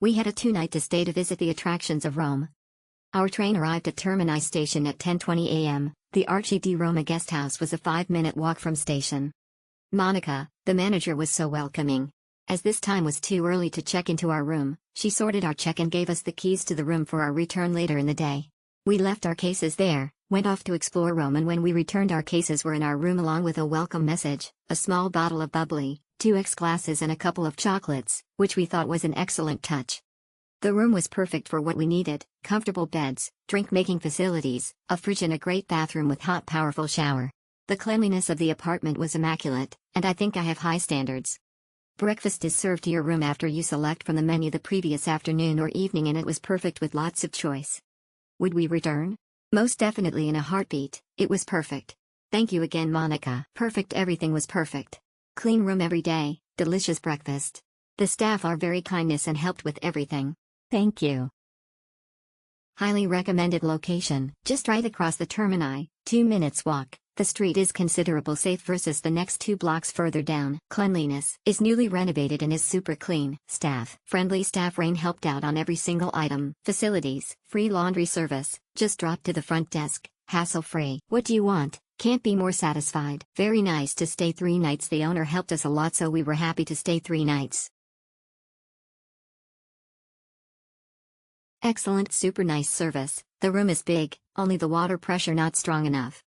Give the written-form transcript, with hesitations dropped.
We had a 2-night stay to visit the attractions of Rome. Our train arrived at Termini station at 10:20 a.m. The Archi di Roma guest house was a 5-minute walk from station. Monica, the manager, was so welcoming. As this time was too early to check into our room, she sorted our check and gave us the keys to the room for our return later in the day. We left our cases there, went off to explore Rome, and when we returned our cases were in our room along with a welcome message, a small bottle of bubbly, 2 glasses and a couple of chocolates, which we thought was an excellent touch. The room was perfect for what we needed: comfortable beds, drink-making facilities, a fridge and a great bathroom with hot powerful shower. The cleanliness of the apartment was immaculate, and I think I have high standards. Breakfast is served to your room after you select from the menu the previous afternoon or evening, and it was perfect with lots of choice. Would we return? Most definitely, in a heartbeat. It was perfect. Thank you again, Monica. Perfect, everything was perfect. Clean room every day, delicious breakfast. The staff are very kindness and helped with everything. Thank you. Highly recommended location, just right across the Termini, 2 minutes walk. The street is considerable safe versus the next 2 blocks further down. Cleanliness is newly renovated and is super clean. Friendly staff. Rain helped out on every single item. Facilities, free laundry service, just drop to the front desk, hassle-free. What do you want? Can't be more satisfied. Very nice to stay 3 nights. The owner helped us a lot, so we were happy to stay 3 nights. Excellent, super nice service. The room is big, only the water pressure not strong enough.